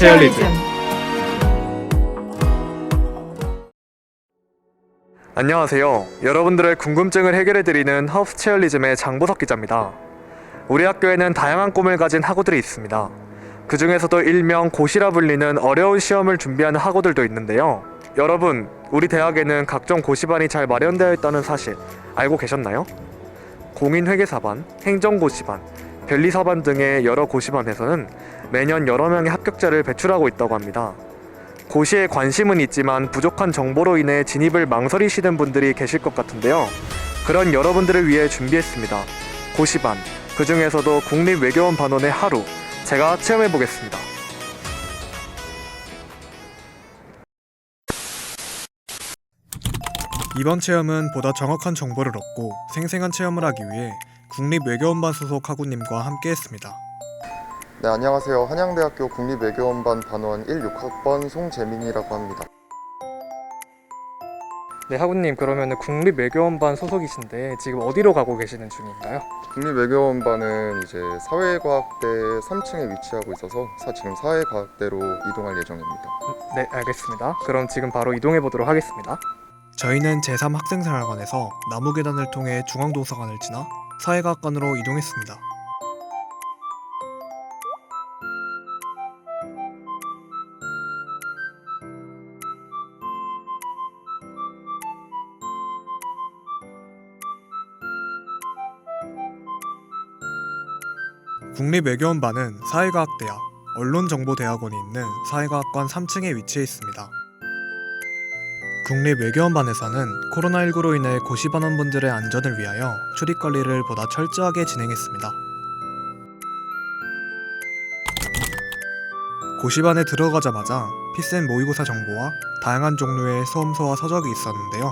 체어리즘. 안녕하세요. 여러분들의 궁금증을 해결해드리는 하우스 체어리즘의 장보석 기자입니다. 우리 학교에는 다양한 꿈을 가진 학우들이 있습니다. 그 중에서도 일명 고시라 불리는 어려운 시험을 준비하는 학우들도 있는데요. 여러분, 우리 대학에는 각종 고시반이 잘 마련되어 있다는 사실 알고 계셨나요? 공인회계사반, 행정고시반, 변리사반 등의 여러 고시반에서는 매년 여러 명의 합격자를 배출하고 있다고 합니다. 고시에 관심은 있지만 부족한 정보로 인해 진입을 망설이시는 분들이 계실 것 같은데요. 그런 여러분들을 위해 준비했습니다. 고시반, 그 중에서도 국립외교원 반원의 하루, 제가 체험해보겠습니다. 이번 체험은 보다 정확한 정보를 얻고 생생한 체험을 하기 위해 국립외교원반 소속 학우님과 함께했습니다. 네, 안녕하세요. 한양대학교 국립외교원반 반원 16학번 송재민이라고 합니다. 네, 학우님, 그러면 국립외교원반 소속이신데 지금 어디로 가고 계시는 중인가요? 국립외교원반은 이제 사회과학대 3층에 위치하고 있어서 지금 사회과학대로 이동할 예정입니다. 네, 알겠습니다. 그럼 지금 바로 이동해 보도록 하겠습니다. 저희는 제3학생생활관에서 나무계단을 통해 중앙도서관을 지나 사회과학관으로 이동했습니다. 국립외교원반은 사회과학대학, 언론정보대학원이 있는 사회과학관 3층에 위치해 있습니다. 국립외교원반에서는 코로나19로 인해 고시반원분들의 안전을 위하여 출입관리를 보다 철저하게 진행했습니다. 고시반에 들어가자마자 필센 모의고사 정보와 다양한 종류의 수험서와 서적이 있었는데요.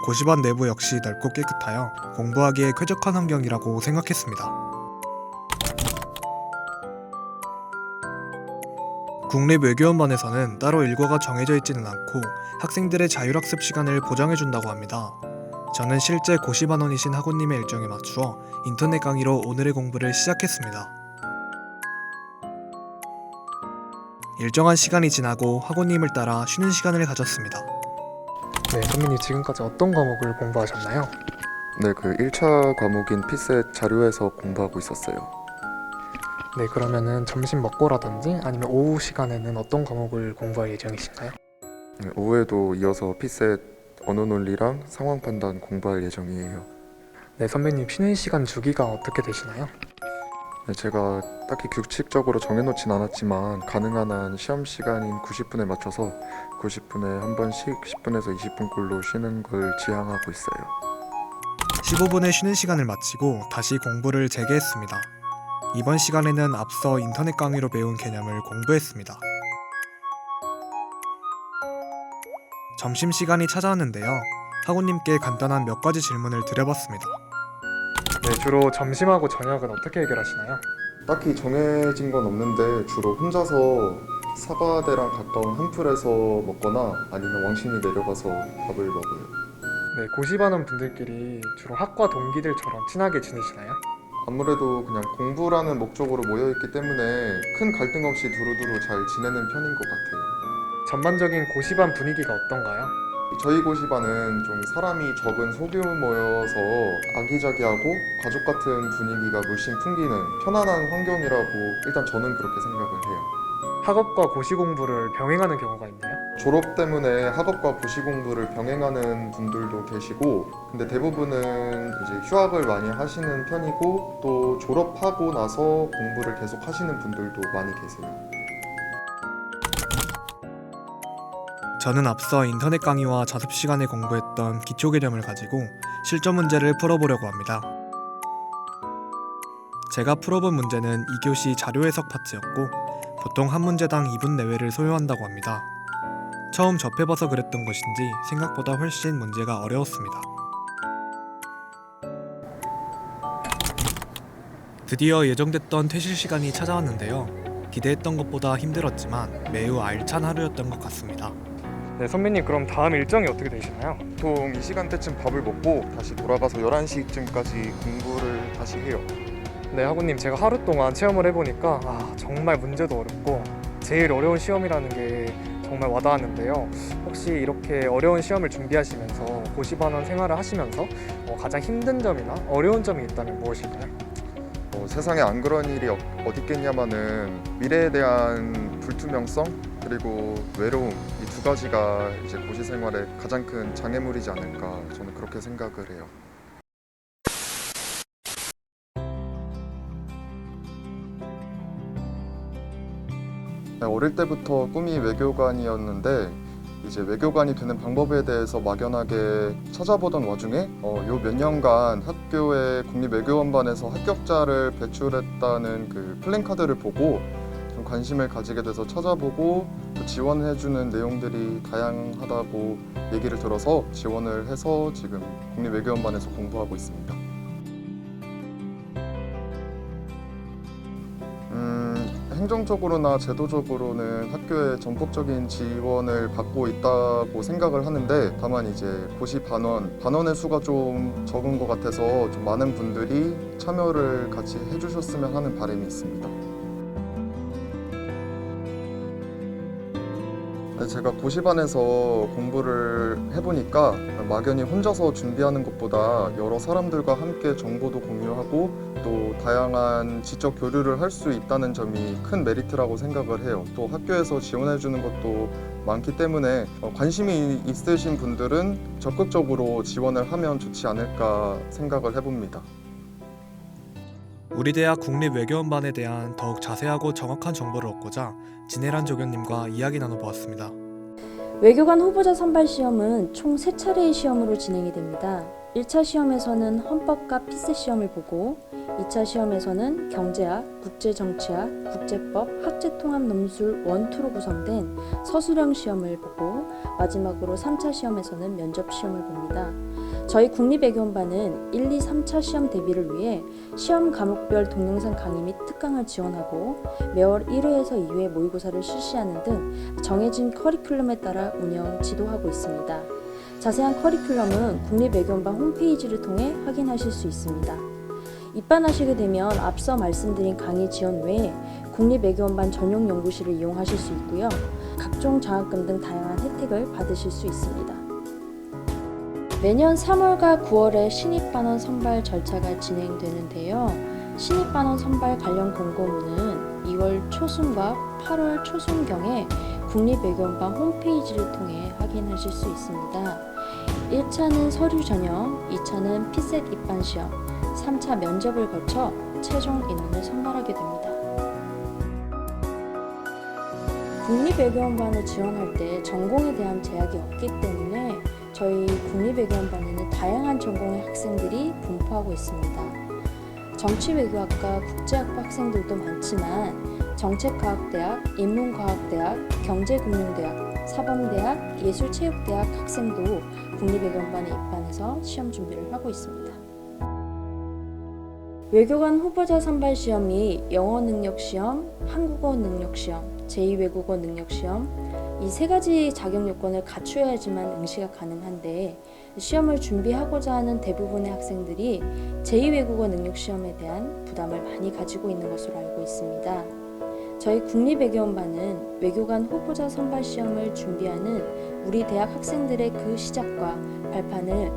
고시반 내부 역시 넓고 깨끗하여 공부하기에 쾌적한 환경이라고 생각했습니다. 국립외교원반에서는 따로 일과가 정해져 있지는 않고 학생들의 자율학습 시간을 보장해준다고 합니다. 저는 실제 고시반원이신 학우님의 일정에 맞추어 인터넷 강의로 오늘의 공부를 시작했습니다. 일정한 시간이 지나고 학우님을 따라 쉬는 시간을 가졌습니다. 네, 선배님 지금까지 어떤 과목을 공부하셨나요? 네, 그 1차 과목인 피셋 자료에서 공부하고 있었어요. 네, 그러면은 점심 먹고라든지 아니면 오후 시간에는 어떤 과목을 공부할 예정이신가요? 네, 오후에도 이어서 피셋 언어 논리랑 상황 판단 공부할 예정이에요. 네, 선배님 쉬는 시간 주기가 어떻게 되시나요? 네, 제가 딱히 규칙적으로 정해놓진 않았지만 가능한 한 시험 시간인 90분에 맞춰서 90분에 한 번씩 10분에서 20분꼴로 쉬는 걸 지향하고 있어요. 15분의 쉬는 시간을 마치고 다시 공부를 재개했습니다. 이번 시간에는 앞서 인터넷 강의로 배운 개념을 공부했습니다. 점심시간이 찾아왔는데요. 학우님께 간단한 몇 가지 질문을 드려봤습니다. 네, 주로 점심하고 저녁은 어떻게 해결하시나요? 딱히 정해진 건 없는데 주로 혼자서 사과대랑 가까운 한풀에서 먹거나 아니면 왕신이 내려가서 밥을 먹어요. 네, 고시반원 분들끼리 주로 학과 동기들처럼 친하게 지내시나요? 아무래도 그냥 공부라는 목적으로 모여있기 때문에 큰 갈등 없이 두루두루 잘 지내는 편인 것 같아요. 전반적인 고시반 분위기가 어떤가요? 저희 고시반은 좀 사람이 적은 소규모여서 아기자기하고 가족 같은 분위기가 물씬 풍기는 편안한 환경이라고 일단 저는 그렇게 생각을 해요. 학업과 고시 공부를 병행하는 경우가 있나요? 졸업 때문에 학업과 고시 공부를 병행하는 분들도 계시고, 근데 대부분은 이제 휴학을 많이 하시는 편이고 또 졸업하고 나서 공부를 계속 하시는 분들도 많이 계세요. 저는 앞서 인터넷 강의와 자습 시간에 공부했던 기초 개념을 가지고 실전 문제를 풀어보려고 합니다. 제가 풀어본 문제는 2교시 자료 해석 파트였고 보통 한 문제당 2분 내외를 소요한다고 합니다. 처음 접해봐서 그랬던 것인지 생각보다 훨씬 문제가 어려웠습니다. 드디어 예정됐던 퇴실 시간이 찾아왔는데요. 기대했던 것보다 힘들었지만 매우 알찬 하루였던 것 같습니다. 네, 선배님 그럼 다음 일정이 어떻게 되시나요? 보통 이 시간대쯤 밥을 먹고 다시 돌아가서 11시쯤까지 공부를 다시 해요. 네, 학우님 제가 하루 동안 체험을 해보니까 정말 문제도 어렵고 제일 어려운 시험이라는 게 정말 와닿았는데요. 혹시 이렇게 어려운 시험을 준비하시면서 고시반원 생활을 하시면서 가장 힘든 점이나 어려운 점이 있다면 무엇일까요? 세상에 안 그런 일이 어디 있겠냐마는 미래에 대한 불투명성 그리고 외로움 이 두 가지가 이제 고시 생활의 가장 큰 장애물이지 않을까 저는 그렇게 생각을 해요. 어릴 때부터 꿈이 외교관이었는데 이제 외교관이 되는 방법에 대해서 막연하게 찾아보던 와중에 요 몇 년간 학교의 국립외교원반에서 합격자를 배출했다는 그 플랜카드를 보고 좀 관심을 가지게 돼서 찾아보고 또 지원해주는 내용들이 다양하다고 얘기를 들어서 지원을 해서 지금 국립외교원반에서 공부하고 있습니다. 행정적으로나 제도적으로는 학교에 전폭적인 지원을 받고 있다고 생각을 하는데 다만 이제 고시 반원의 수가 좀 적은 것 같아서 좀 많은 분들이 참여를 같이 해주셨으면 하는 바람이 있습니다. 제가 고시반에서 공부를 해보니까 막연히 혼자서 준비하는 것보다 여러 사람들과 함께 정보도 공유하고 또 다양한 지적 교류를 할 수 있다는 점이 큰 메리트라고 생각을 해요. 또 학교에서 지원해 주는 것도 많기 때문에 관심이 있으신 분들은 적극적으로 지원을 하면 좋지 않을까 생각을 해봅니다. 우리 대학 국립외교원반에 대한 더욱 자세하고 정확한 정보를 얻고자 진해란 조교님과 이야기 나눠보았습니다. 외교관 후보자 선발 시험은 총 3차례의 시험으로 진행이 됩니다. 1차 시험에서는 헌법과 피셋 시험을 보고 2차 시험에서는 경제학, 국제정치학, 국제법, 학제통합 논술 1, 2로 구성된 서술형 시험을 보고 마지막으로 3차 시험에서는 면접 시험을 봅니다. 저희 국립외교원반은 1, 2, 3차 시험 대비를 위해 시험 과목별 동영상 강의 및 특강을 지원하고 매월 1회에서 2회 모의고사를 실시하는 등 정해진 커리큘럼에 따라 운영, 지도하고 있습니다. 자세한 커리큘럼은 국립외교원반 홈페이지를 통해 확인하실 수 있습니다. 입반하시게 되면 앞서 말씀드린 강의 지원 외에 국립외교원반 전용 연구실을 이용하실 수 있고요. 각종 장학금 등 다양한 혜택을 받으실 수 있습니다. 매년 3월과 9월에 신입반원 선발 절차가 진행되는데요. 신입반원 선발 관련 공고문은 2월 초순과 8월 초순경에 국립외교원반 홈페이지를 통해 확인하실 수 있습니다. 1차는 서류 전형, 2차는 피셋 입반 시험, 3차 면접을 거쳐 최종 인원을 선발하게 됩니다. 국립외교원반을 지원할 때 전공에 대한 제약이 없기 때문에 저희 국립외교원반에는 다양한 전공의 학생들이 분포하고 있습니다. 정치외교학과 국제학부 학생들도 많지만 정책과학대학, 인문과학대학, 경제금융대학, 사범대학, 예술체육대학 학생도 국립외교원반에 입반해서 시험 준비를 하고 있습니다. 외교관 후보자 선발 시험이 영어 능력 시험, 한국어 능력 시험, 제2외국어 능력 시험 이 3가지 자격 요건을 갖추어야지만 응시가 가능한데 시험을 준비하고자 하는 대부분의 학생들이 제2외국어 능력 시험에 대한 부담을 많이 가지고 있는 것으로 알고 있습니다. 저희 국립외교원반은 외교관 후보자 선발 시험을 준비하는 우리 대학 학생들의 그 시작과 발판을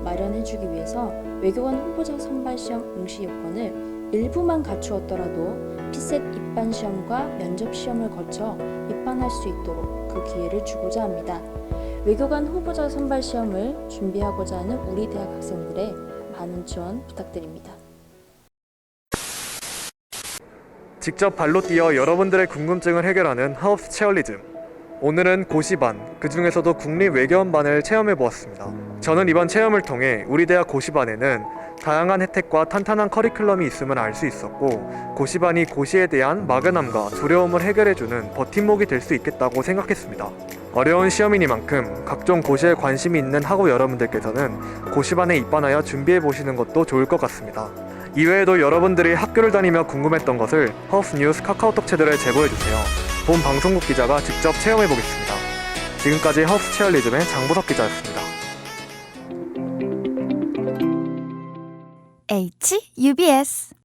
마련해주기 위해서 외교관 후보자 선발 시험 응시 요건을 일부만 갖추었더라도 피셋 입반 시험과 면접 시험을 거쳐 입반할 수 있도록 그 기회를 주고자 합니다. 외교관 후보자 선발 시험을 준비하고자 하는 우리 대학 학생들의 많은 지원 부탁드립니다. 직접 발로 뛰어 여러분들의 궁금증을 해결하는 하우스 체어리즘. 오늘은 고시반, 그 중에서도 국립외교원반을 체험해보았습니다. 저는 이번 체험을 통해 우리 대학 고시반에는 다양한 혜택과 탄탄한 커리큘럼이 있음을 알 수 있었고 고시반이 고시에 대한 막연함과 두려움을 해결해주는 버팀목이 될 수 있겠다고 생각했습니다. 어려운 시험이니만큼 각종 고시에 관심이 있는 학우 여러분들께서는 고시반에 입반하여 준비해보시는 것도 좋을 것 같습니다. 이외에도 여러분들이 학교를 다니며 궁금했던 것을 하우스 뉴스 카카오톡 채널에 제보해주세요. 본 방송국 기자가 직접 체험해보겠습니다. 지금까지 하우스 체어리즘의 장보석 기자였습니다. HUBS